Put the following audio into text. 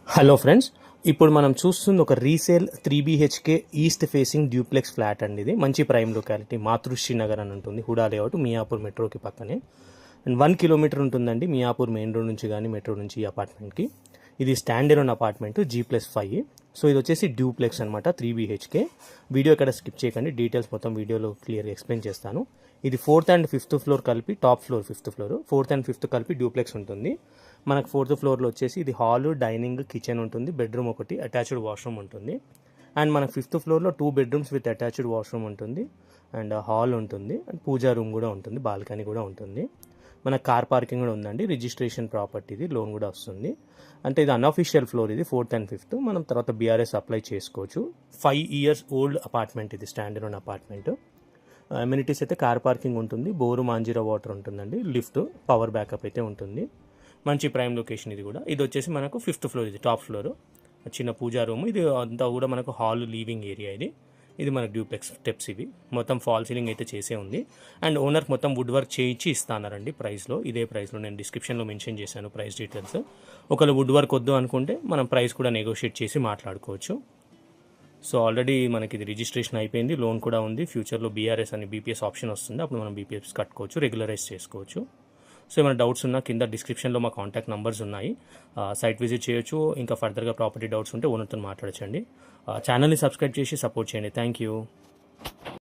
Hello friends, ఇప్పుడు మనం చూస్తుంది ఒక resale 3 BHK east facing duplex flat అండి. ఇది మంచి ప్రైమ్ లొకాలిటీ, మాతృశ్రీ నగర్ అని ఉంటుంది, హుడా లేఅవుట్, మియాపూర్ మెట్రోకి పక్కనే. అండ్ 1 కిలోమీటర్ ఉంటుందండి మియాపూర్ మెయిన్ రోడ్ నుంచి కానీ మెట్రో నుంచి ఈ అపార్ట్మెంట్కి. ఇది స్టాండర్డ్ అపార్ట్మెంట్ G+5. సో ఇది వచ్చేసి డ్యూప్లెక్స్ అనమాట, 3 BHK. వీడియో ఇక్కడ స్కిప్ చేయకండి, డీటెయిల్స్ మొత్తం వీడియోలో క్లియర్గా ఎక్స్ప్లెయిన్ చేస్తాను. ఇది 4th and 5th ఫ్లోర్ కలిపి, top floor 5th floor, 4th and 5th కలిపి డ్యూప్లెక్స్ ఉంటుంది. మనకు 4th ఫ్లోర్లో వచ్చేసి ఇది హాల్, డైనింగ్, కిచెన్ ఉంటుంది, బెడ్రూమ్ ఒకటి, అటాచ్డ్ వాష్రూమ్ ఉంటుంది. అండ్ మనకు 5th ఫ్లోర్లో 2 బెడ్రూమ్స్ విత్ అటాచ్డ్ వాష్రూమ్ ఉంటుంది, అండ్ హాల్ ఉంటుంది, అండ్ పూజా రూమ్ కూడా ఉంటుంది, బాల్కనీ కూడా ఉంటుంది. మన కార్ పార్కింగ్ కూడా ఉందండి, రిజిస్ట్రేషన్ ప్రాపర్టీది, లోన్ కూడా వస్తుంది. అంటే ఇది అన్అఫీషియల్ ఫ్లోర్, ఇది 4th and 5th. మనం తర్వాత BRS అప్లై చేసుకోవచ్చు. 5 years ఓల్డ్ అపార్ట్మెంట్, ఇది స్టాండర్డ్ అపార్ట్మెంట్. అమ్యూనిటీస్ అయితే కార్ పార్కింగ్ ఉంటుంది, బోరు మాంజీరా వాటర్ ఉంటుందండి, లిఫ్ట్, పవర్ బ్యాకప్ అయితే ఉంటుంది. మంచి ప్రైమ్ లొకేషన్ ఇది కూడా. ఇది వచ్చేసి మనకు 5th ఫ్లోర్, ఇది టాప్ ఫ్లోర్, చిన్న పూజా రూమ్. ఇది అంతా కూడా మనకు హాల్, లీవింగ్ ఏరియా. ఇది మనకు డ్యూప్లెక్స్ స్టెప్స్. ఇవి మొత్తం ఫాల్ సీలింగ్ అయితే చేసే ఉంది. అండ్ ఓనర్ మొత్తం వుడ్ వర్క్ చేయించి ఇస్తానారండి ప్రైస్లో. ఇదే ప్రైస్లో నేను డిస్క్రిప్షన్లో మెన్షన్ చేశాను ప్రైస్ డీటెయిల్స్. ఒకవేళ వుడ్ వర్క్ వద్దు అనుకుంటే మనం ప్రైస్ కూడా నెగోషియేట్ చేసి మాట్లాడుకోవచ్చు. సో ఆల్రెడీ మనకి ఇది రిజిస్ట్రేషన్ అయిపోయింది, లోన్ కూడా ఉంది. ఫ్యూచర్లో BRS అని BPS ఆప్షన్ వస్తుంది, అప్పుడు మనం BPS కట్టుకోవచ్చు, రెగ్యులరైజ్ చేసుకోవచ్చు. సో ఏమైనా డౌట్స్ ఉన్నా కింద డిస్క్రిప్షన్లో మా కాంటాక్ట్ నెంబర్స్ ఉన్నాయి, సైట్ విజిట్ చేయొచ్చు. ఇంకా ఫర్దర్గా ప్రాపర్టీ డౌట్స్ ఉంటే ఓనర్తో మాట్లాడచ్చండి. ఛానల్ని సబ్స్క్రైబ్ చేసి సపోర్ట్ చేయండి. Thank you.